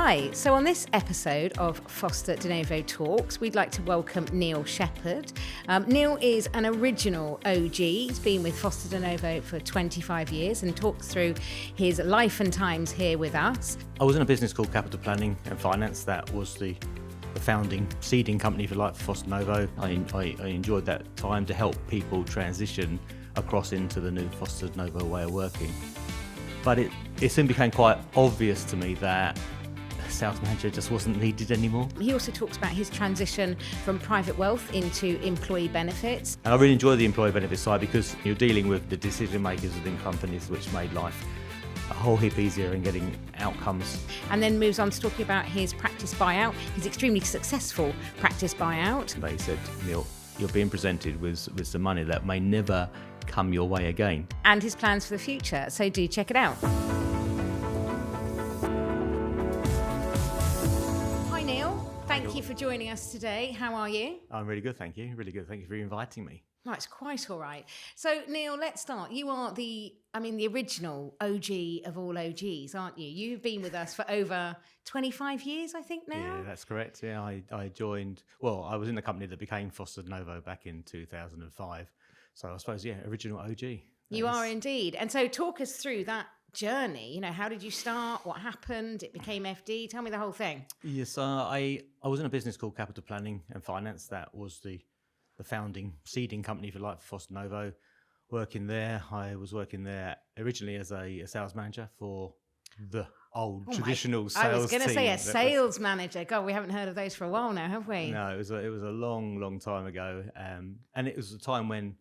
Hi, so on this episode of Foster Denovo Talks, we'd like to welcome Neal Shepherd. Neal is an original OG. He's been with Foster Denovo for 25 years and talks through his life and times here with us. I was in a business called Capital Planning and Finance. That was the founding seeding company, if you like, for Foster Denovo. I enjoyed that time to help people transition across into the new Foster Denovo way of working. But it soon became quite obvious to me that sales manager just wasn't needed anymore. He also talks about his transition from private wealth into employee benefits. And I really enjoy the employee benefits side because you're dealing with the decision makers within companies, which made life a whole heap easier in getting outcomes. And then moves on to talking about his practice buyout, his extremely successful practice buyout. They said, Neal, you're being presented with some money that may never come your way again. And his plans for the future, so do check it out. Hi Neal, thank you for joining us today. How are you? I'm really good, thank you. Really good, thank you for inviting me. Oh, it's quite all right. So Neal, let's start. You are the original OG of all OGs, aren't you? You've been with us for over 25 years, I think now? Yeah, that's correct. Yeah, I joined, well, I was in the company that became Foster Denovo back in 2005. So I suppose, yeah, original OG. You are indeed. And so talk us through that journey. You know, how did you start? What happened? It became FD. Tell me the whole thing. Yes, I was in a business called Capital Planning and Finance. That was the founding seeding company, if you like, for Foster Denovo. Working there, I was working there originally as a sales manager for the old traditional sales team. I was going to say a sales manager. God, we haven't heard of those for a while now, have we? No, it was a long time ago. And it was a time when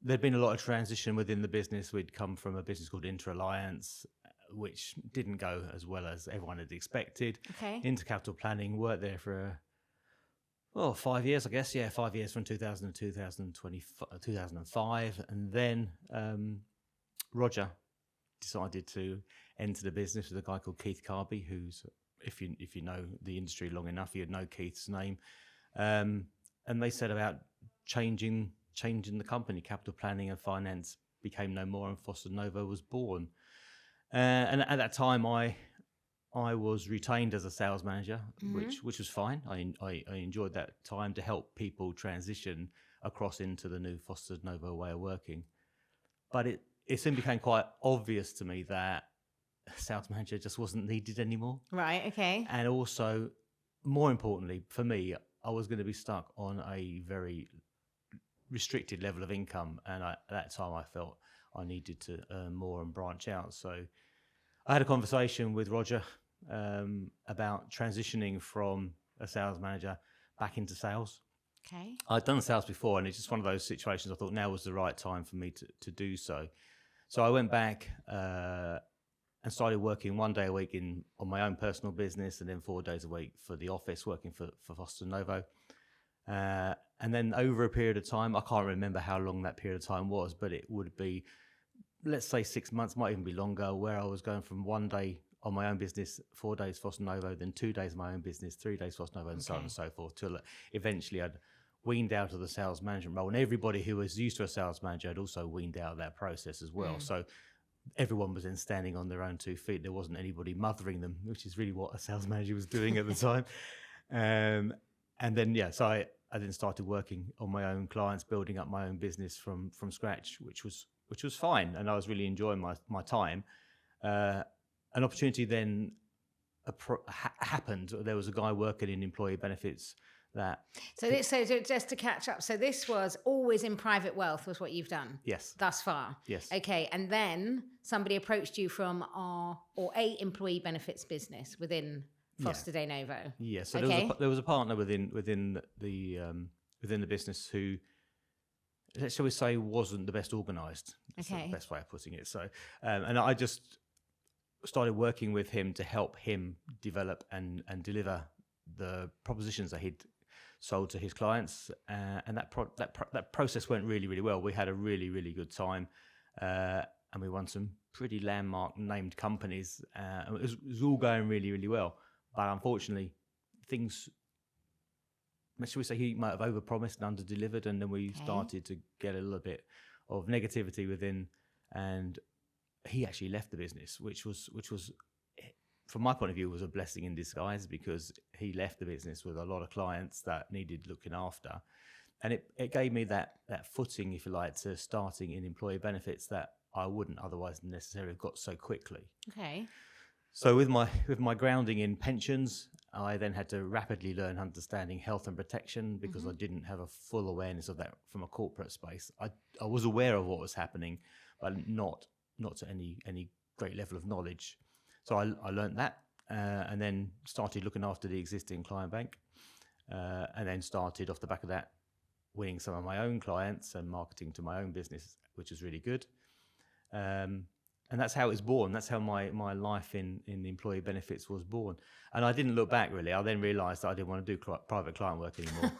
there'd been a lot of transition within the business. We'd come from a business called Inter-Alliance, which didn't go as well as everyone had expected. Okay. Into Capital Planning, worked there for 5 years, I guess. Yeah, 5 years from 2000 to 2005. And then Roger decided to enter the business with a guy called Keith Carby, who's, if you know the industry long enough, you'd know Keith's name. And they set about changing the company. Capital Planning and Finance became no more, and Foster Denovo was born. And at that time, I was retained as a sales manager, which was fine. I enjoyed that time to help people transition across into the new Foster Denovo way of working. But it soon became quite obvious to me that sales manager just wasn't needed anymore. Right, okay. And also, more importantly, for me, I was going to be stuck on a very restricted level of income. And at that time, I felt I needed to earn more and branch out. So I had a conversation with Roger about transitioning from a sales manager back into sales. Okay. I'd done sales before, and it's just one of those situations I thought now was the right time for me to do so. So I went back and started working 1 day a week on my own personal business, and then 4 days a week for the office, working for Foster Denovo. And then over a period of time, I can't remember how long that period of time was, but it would be, let's say 6 months, might even be longer, where I was going from 1 day on my own business, 4 days Foster Denovo, then 2 days my own business, 3 days Foster Denovo, and so on and so forth, till eventually I'd weaned out of the sales management role. And everybody who was used to a sales manager had also weaned out of that process as well. So everyone was then standing on their own 2 feet. There wasn't anybody mothering them, which is really what a sales manager was doing at the time. And then, so I then started working on my own clients, building up my own business from scratch, which was fine. And I was really enjoying my time. An opportunity then happened. There was a guy working in employee benefits that... So just to catch up, so this was always in private wealth was what you've done? Yes. Thus far? Yes. Okay, and then somebody approached you from a employee benefits business within Foster Denovo. Yeah, so there was a partner within the business who, shall we say, wasn't the best organised. That's the best way of putting it. So, and I just started working with him to help him develop and deliver the propositions that he'd sold to his clients, and that process went really, really well. We had a really, really good time, and we won some pretty landmark named companies. And it was all going really, really well. But unfortunately, things, shall we say, he might have overpromised and under-delivered, and then we started to get a little bit of negativity within, and he actually left the business, which was from my point of view, was a blessing in disguise, because he left the business with a lot of clients that needed looking after. And it gave me that footing, if you like, to starting in employee benefits that I wouldn't otherwise necessarily have got so quickly. Okay. So with my grounding in pensions, I then had to rapidly learn understanding health and protection, because I didn't have a full awareness of that from a corporate space. I was aware of what was happening, but not to any great level of knowledge. So I learned that, and then started looking after the existing client bank, and then started off the back of that winning some of my own clients and marketing to my own business, which was really good. And that's how it was born. That's how my life in employee benefits was born. And I didn't look back, really. I then realised that I didn't want to do private client work anymore.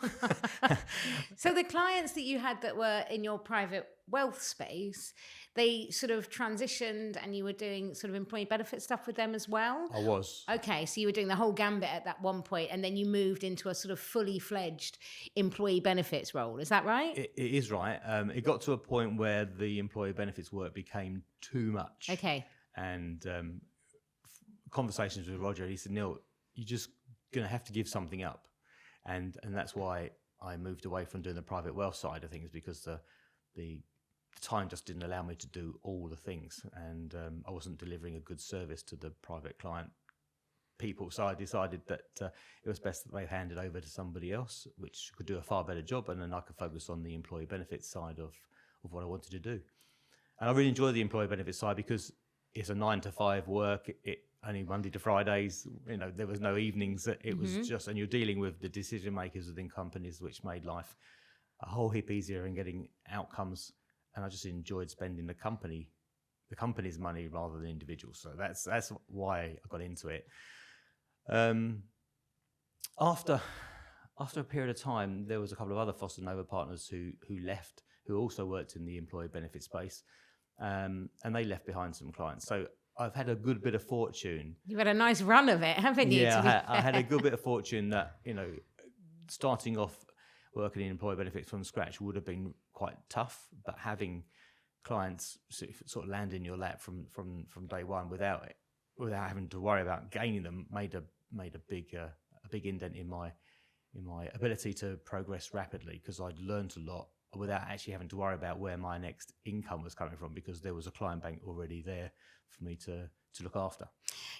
So the clients that you had that were in your private wealth space, they sort of transitioned, and you were doing sort of employee benefit stuff with them as well? I was. Okay, so you were doing the whole gambit at that one point, and then you moved into a sort of fully fledged employee benefits role. Is that right? It is right. It got to a point where the employee benefits work became too much. Okay. And conversations with Roger, he said, Neal, you're just going to have to give something up. And that's why I moved away from doing the private wealth side of things, because the time just didn't allow me to do all the things, and I wasn't delivering a good service to the private client people. So I decided that it was best that they handed over to somebody else, which could do a far better job, and then I could focus on the employee benefits side of what I wanted to do. And I really enjoy the employee benefits side, because it's a 9 to 5 work. It only Monday to Fridays. There was no evenings. It was just, and you're dealing with the decision makers within companies, which made life a whole heap easier in getting outcomes. And I just enjoyed spending the company's money rather than individuals. So that's why I got into it. After a period of time, there was a couple of other Foster Denovo partners who left, who also worked in the employee benefit space, and they left behind some clients. So I've had a good bit of fortune. You've had a nice run of it, haven't you? Yeah, I had a good bit of fortune that, starting off working in employee benefits from scratch would have been quite tough, but having clients sort of land in your lap from day one without having to worry about gaining them made a big indent in my ability to progress rapidly, because I'd learned a lot without actually having to worry about where my next income was coming from, because there was a client bank already there for me to look after.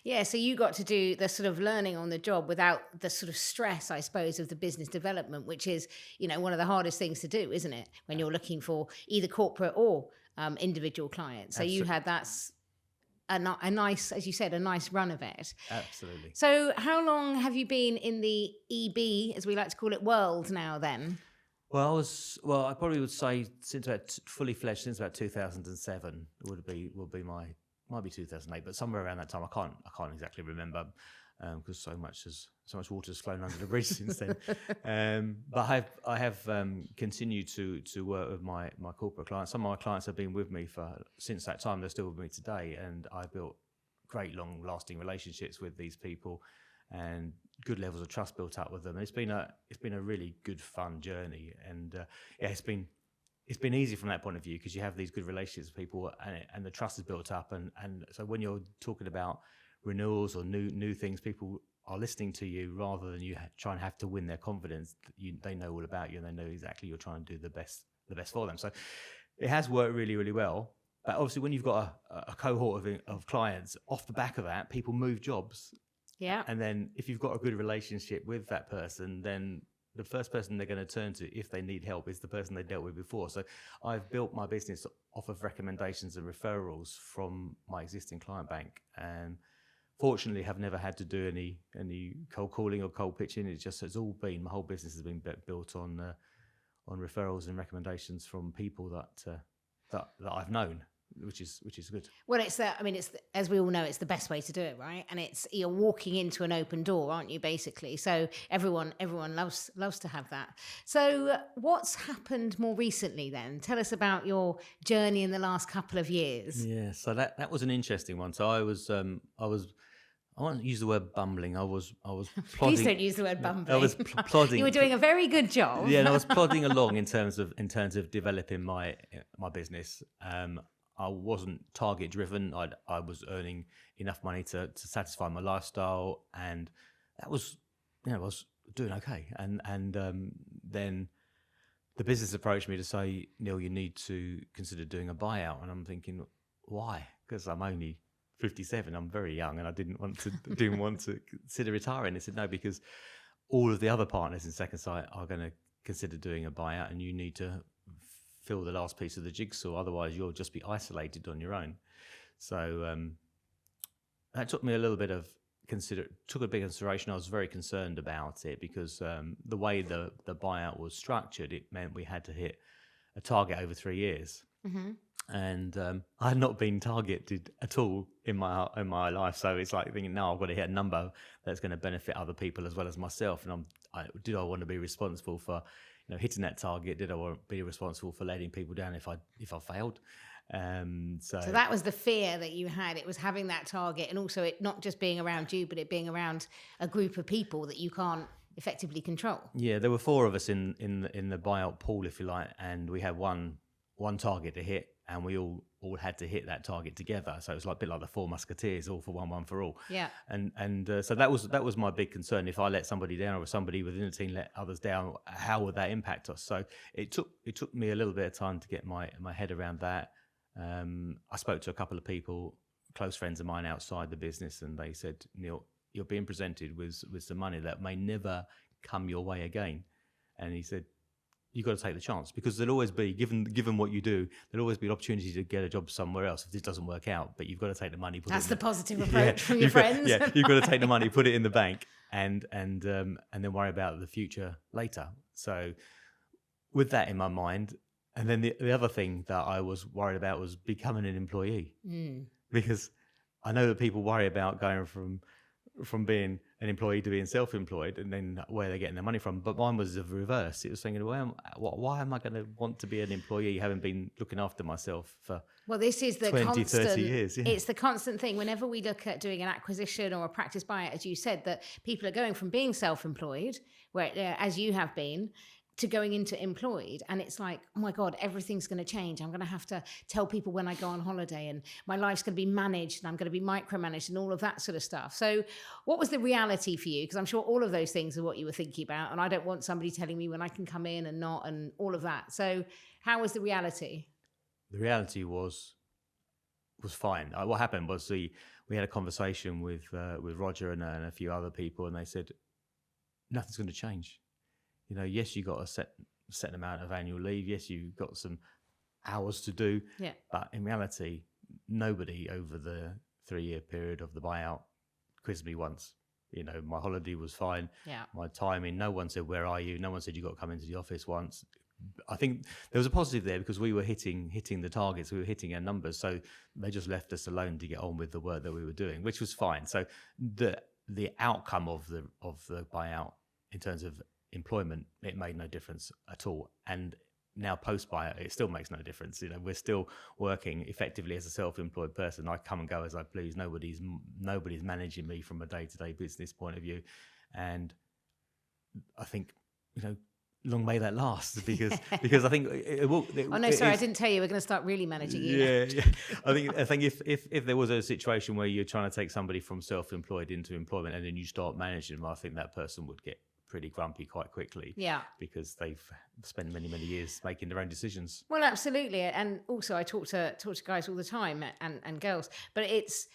Yeah, so you got to do the sort of learning on the job without the sort of stress, I suppose, of the business development, which is, one of the hardest things to do, isn't it? When you're looking for either corporate or individual clients. So Absolutely. you had a nice, as you said, a nice run of it. Absolutely. So how long have you been in the EB, as we like to call it, world now then? Well, I probably would say since about fully fledged since about 2007 will be might be 2008, but somewhere around that time. I can't exactly remember, because so much water has flown under the bridge since then. But I have continued to work with my corporate clients. Some of my clients have been with me since that time. They're still with me today, and I built great long-lasting relationships with these people, and good levels of trust built up with them. And it's been a really good, fun journey, and it's been easy from that point of view, because you have these good relationships with people, and the trust is built up, and so when you're talking about renewals or new things, people are listening to you rather than you try and have to win their confidence. They know all about you, and they know exactly you're trying to do the best for them. So it has worked really, really well. But obviously, when you've got a cohort of clients, off the back of that, people move jobs. Yeah. And then if you've got a good relationship with that person, then the first person they're going to turn to if they need help is the person they dealt with before. So I've built my business off of recommendations and referrals from my existing client bank, and fortunately have never had to do any cold calling or cold pitching. My whole business has been built on referrals and recommendations from people that I've known, which is good. Well, it's as we all know, it's the best way to do it, right? And you're walking into an open door, aren't you, basically? So everyone loves to have that. So what's happened more recently then? Tell us about your journey in the last couple of years. Yeah, so that was an interesting one. So I won't use the word bumbling. I was plodding. Please don't use the word bumbling. I was plodding. You were doing a very good job. Yeah, and I was plodding along in terms of developing my business. I wasn't target driven. I was earning enough money to satisfy my lifestyle, and that was, I was doing okay. And then the business approached me to say, Neil, you need to consider doing a buyout. And I'm thinking, why? Because I'm only 57. I'm very young, and I didn't want to consider retiring. They said, no, because all of the other partners in Second Sight are going to consider doing a buyout, and you need to fill the last piece of the jigsaw. Otherwise, you'll just be isolated on your own. So that took me a little bit of took a big consideration. I was very concerned about it because the way the buyout was structured, it meant we had to hit a target over 3 years. Mm-hmm. And I had not been targeted at all in my life. So it's like thinking, no, I've got to hit a number that's going to benefit other people as well as myself. And did I want to be responsible for hitting that target? Did I want to be responsible for letting people down if I failed? So that was the fear that you had. It was having that target, and also it not just being around you, but it being around a group of people that you can't effectively control. Yeah, there were 4 of us in the buyout pool, if you like, and we had one target to hit, and we all had to hit that target together. So it was like a bit like the 4 Musketeers, all for one for all. Yeah. And so that was my big concern. If I let somebody down, or somebody within the team let others down, how would that impact us? So it took me a little bit of time to get my head around that. I spoke to a couple of people, close friends of mine outside the business, and they said, Neil, you're being presented with some money that may never come your way again. And he said, you've got to take the chance, because there'll always be, given what you do, there'll always be an opportunity to get a job somewhere else if this doesn't work out. But you've got to take the money. That's the positive approach from your friends. You've got to take the money, put it in the bank, and then worry about the future later. So with that in my mind, and then the other thing that I was worried about was becoming an employee, because I know that people worry about going from being an employee to being self-employed, and then where they're getting their money from. But mine was the reverse. It was thinking, well, why am I going to want to be an employee having been looking after myself for this is the 20, constant, 30 years? Yeah. It's the constant thing. Whenever we look at doing an acquisition or a practice buyout, as you said, that people are going from being self-employed, where as you have been, to going into employed, and it's like, oh my God, everything's going to change. I'm going to have to tell people when I go on holiday, and my life's going to be managed, and I'm going to be micromanaged, and all of that sort of stuff. So what was the reality for you? Because I'm sure all of those things are what you were thinking about, and I don't want somebody telling me when I can come in and not, and all of that. So how was the reality? The reality was fine. What happened was we had a conversation with Roger and a few other people, and they said, nothing's going to change. Yes, you got a set amount of annual leave. Yes, you've got some hours to do. Yeah. But in reality, nobody over the 3-year period of the buyout quizzed me once. My holiday was fine. Yeah. My timing, no one said, where are you? No one said, you got to come into the office once. I think there was a positive there because we were hitting the targets. We were hitting our numbers. So they just left us alone to get on with the work that we were doing, which was fine. So the outcome of the buyout in terms of employment, it made no difference at all. And now post buyout, it still makes no difference. We're still working effectively as a self-employed person. I come and go as I please. Nobody's managing me from a day-to-day business point of view. And I think, long may that last, because I think it will. I didn't tell you we're going to start really managing you. Yeah. I think if there was a situation where you're trying to take somebody from self-employed into employment and then you start managing them, I think that person would get pretty grumpy quite quickly. Yeah. Because they've spent many, many years making their own decisions. Well, absolutely. And also I talk to guys all the time and girls, but it's,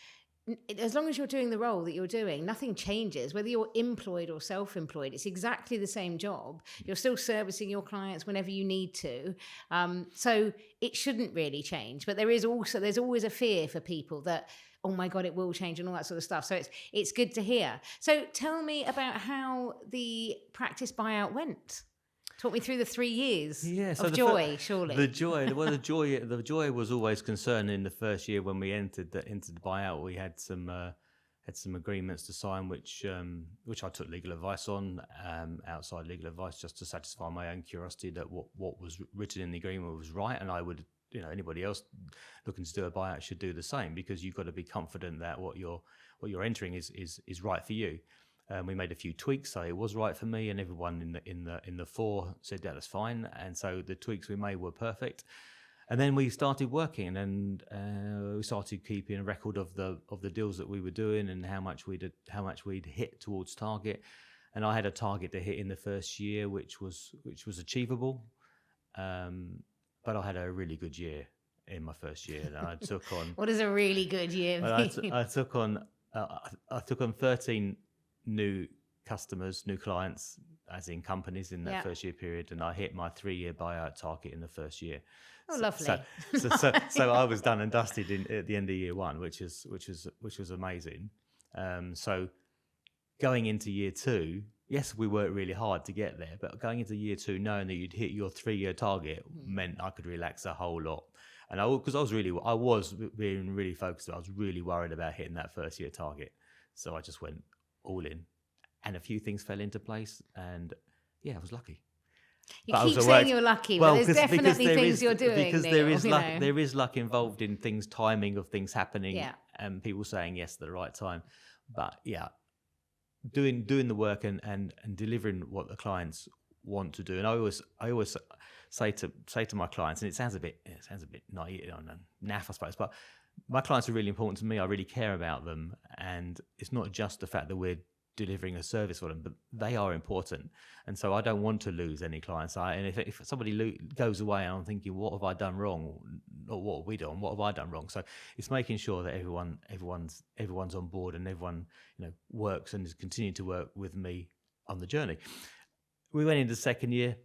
as long as you're doing the role that you're doing, nothing changes. Whether you're employed or self-employed, it's exactly the same job. You're still servicing your clients whenever you need to. So it shouldn't really change. But there's always a fear for people that, oh my God, it will change and all that sort of stuff. So it's good to hear. So tell me about how the practice buyout went. Talk me through the 3 years of joy, surely. The joy was always concerned in the first year when we entered the buyout. We had some agreements to sign, which I took legal advice on, outside legal advice, just to satisfy my own curiosity that what was written in the agreement was right, and I would, anybody else looking to do a buyout should do the same, because you've got to be confident that what you're entering is right for you. We made a few tweaks, so it was right for me, and everyone in the 4 said that's fine. And so the tweaks we made were perfect. And then we started working, and we started keeping a record of the deals that we were doing and how much we'd hit towards target. And I had a target to hit in the first year, which was achievable. But I had a really good year in my first year, and I took on. What does a really good year mean? I took on 13 new customers, new clients, as in companies in that first year period, and I hit my 3-year buyout target in the first year. Oh, lovely! So I was done and dusted at the end of year 1, which was amazing. So going into year 2, yes, we worked really hard to get there, but going into year 2, knowing that you'd hit your 3-year target meant I could relax a whole lot. And I was being really focused. I was really worried about hitting that first year target, so I just went all in, and a few things fell into place, and I was lucky. You keep saying you're lucky, but there's definitely things you're doing. Because there is luck involved in things, timing of things happening, and people saying yes at the right time. But doing the work and delivering what the clients want to do. And I always say to my clients, and it sounds a bit naive and naff, I suppose, but my clients are really important to me. I really care about them, and it's not just the fact that we're delivering a service for them, but they are important. And so I don't want to lose any clients. And if somebody goes away and I'm thinking, what have I done wrong, or what have we done? What have I done wrong? So it's making sure that everyone's on board, and everyone works and is continuing to work with me on the journey. We went into the second year,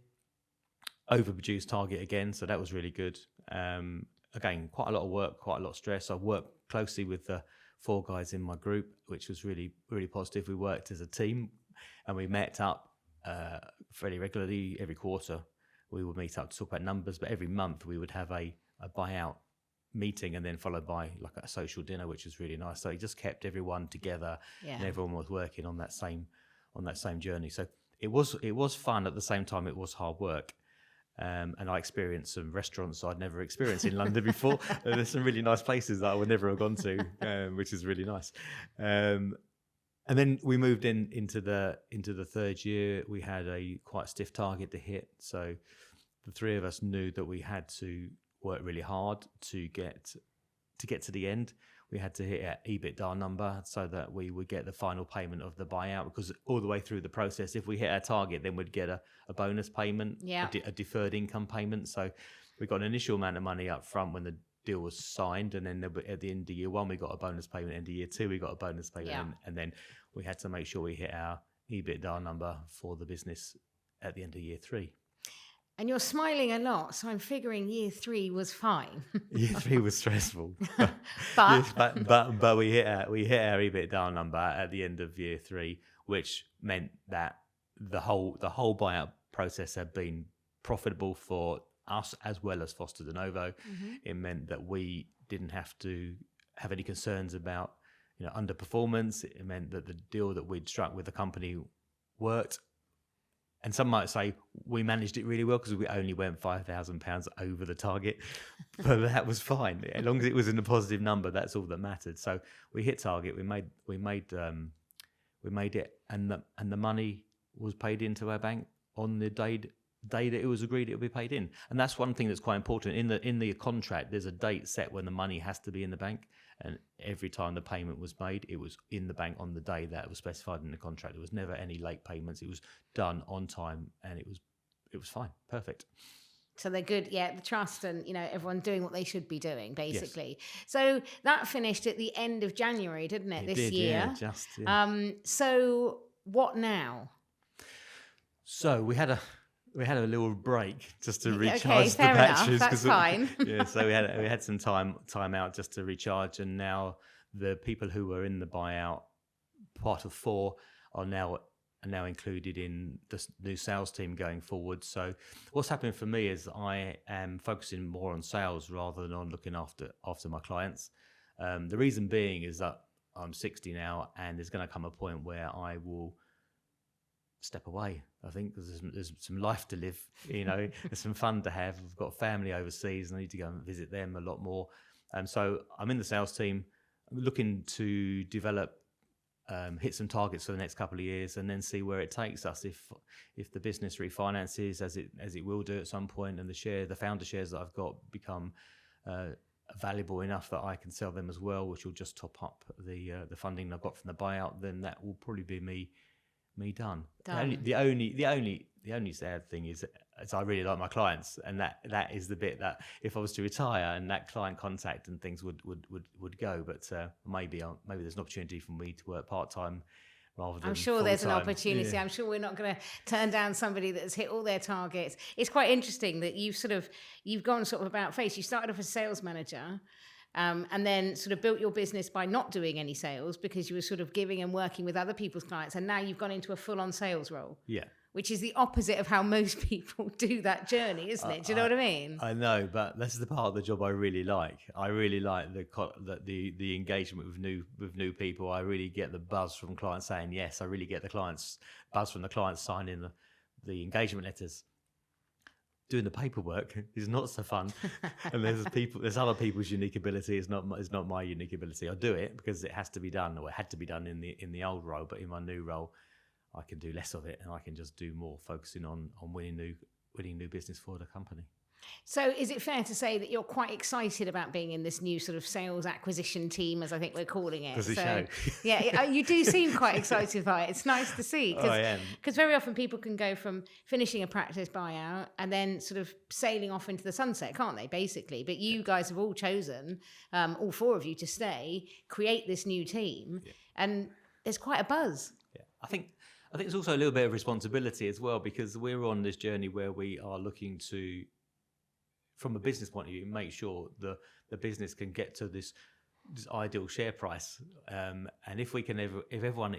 overproduced target again, so that was really good. Again, quite a lot of work, quite a lot of stress. I worked closely with the 4 guys in my group, which was really, really positive. We worked as a team, and we met up fairly regularly. Every quarter we would meet up to talk about numbers, but every month we would have a buyout meeting, and then followed by like a social dinner, which was really nice. So it just kept everyone together, and everyone was working on that same journey. So it was fun. At the same time, it was hard work. And I experienced some restaurants I'd never experienced in London before. There's some really nice places that I would never have gone to, which is really nice. And then we moved into the 3rd year. We had a quite stiff target to hit, so the 3 of us knew that we had to work really hard to get to the end. We had to hit an EBITDA number so that we would get the final payment of the buyout, because all the way through the process, if we hit our target, then we'd get a bonus payment, a deferred income payment. So we got an initial amount of money up front when the deal was signed, and then at the end of year 1, we got a bonus payment. End of year 2, we got a bonus payment, and then we had to make sure we hit our EBITDA number for the business at the end of year 3. And you're smiling a lot, so I'm figuring year 3 was fine. Year 3 was stressful, but we hit our EBITDA number at the end of year 3, which meant that the whole buyout process had been profitable for us as well as Foster Denovo. Mm-hmm. It meant that we didn't have to have any concerns about underperformance. It meant that the deal that we'd struck with the company worked. And some might say we managed it really well because we only went £5,000 over the target, but that was fine as long as it was in a positive number. That's all that mattered. So we hit target. We made it, and the money was paid into our bank on the day that it was agreed it would be paid in. And that's one thing that's quite important in the contract. There's a date set when the money has to be in the bank, and every time the payment was made, it was in the bank on the day that was specified in the contract. There was never any late payments. It was done on time, and it was fine, perfect. So they're good, the trust, and everyone doing what they should be doing, basically. Yes. So that finished at the end of January, didn't it? This year. Yeah, So what now? So we had a little break just to recharge the batteries. That's fine. So we had some time out just to recharge, and now the people who were in the buyout, part of 4, are now included in the new sales team going forward. So what's happening for me is I am focusing more on sales rather than on looking after my clients. The reason being is that I'm 60 now, and there's going to come a point where I will step away. I think there's some life to live, there's some fun to have. I've got family overseas, and I need to go and visit them a lot more. And so I'm in the sales team. I'm looking to develop hit some targets for the next couple of years, and then see where it takes us. If the business refinances as it will do at some point, and the founder shares that I've got become valuable enough that I can sell them as well, which will just top up the funding I've got from the buyout, then that will probably be me done. The only sad thing is I really like my clients, and that is the bit that if I was to retire and that client contact and things would go, but maybe there's an opportunity for me to work part-time rather than I'm sure there's an full-time. opportunity. Yeah. I'm sure we're not going to turn down somebody that's hit all their targets. It's quite interesting that you've gone sort of about face. You started off as a sales manager, and then sort of built your business by not doing any sales because you were sort of giving and working with other people's clients, and now you've gone into a full-on sales role. Yeah. Which is the opposite of how most people do that journey, isn't it? Do you know what I mean? I know, but this is the part of the job I really like. I really like the engagement with new people. I really get the buzz from clients saying yes. I really get the buzz from the clients signing the engagement letters. Doing the paperwork is not so fun, and there's other people's unique ability. It's not my unique ability. I do it because it has to be done, or it had to be done in the old role. But in my new role, I can do less of it, and I can just do more, focusing on winning new business for the company. So is it fair to say that you're quite excited about being in this new sort of sales acquisition team, as I think we're calling it? Does it show? Yeah, you do seem quite excited by it. It's nice to see. I am. Because very often people can go from finishing a practice buyout and then sort of sailing off into the sunset, can't they, basically? But you guys have all chosen, all four of you, to stay, create this new team, and there's quite a buzz. Yeah, I think it's also a little bit of responsibility as well, because we're on this journey where we are looking to, from a business point of view, make sure the business can get to this ideal share price, and if everyone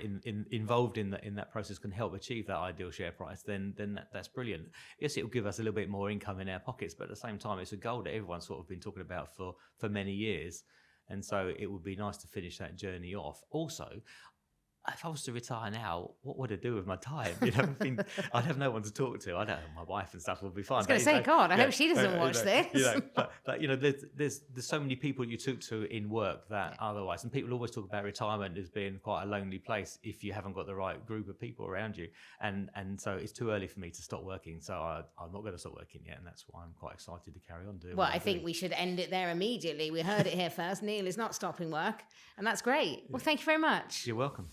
involved in that process can help achieve that ideal share price, then that's brilliant. Yes, it will give us a little bit more income in our pockets, but at the same time, it's a goal that everyone's sort of been talking about for many years, and so it would be nice to finish that journey off. Also, if I was to retire now, what would I do with my time? You know, I'd have no one to talk to. I don't know, my wife and stuff would be fine. I was going to say, God, I hope she doesn't watch this. But you know, there's so many people you talk to in work that otherwise, and people always talk about retirement as being quite a lonely place if you haven't got the right group of people around you. And so it's too early for me to stop working. So I'm not going to stop working yet, and that's why I'm quite excited to carry on doing. Well, I think we should end it there immediately. We heard it here first. Neal is not stopping work, and that's great. Well, thank you very much. You're welcome.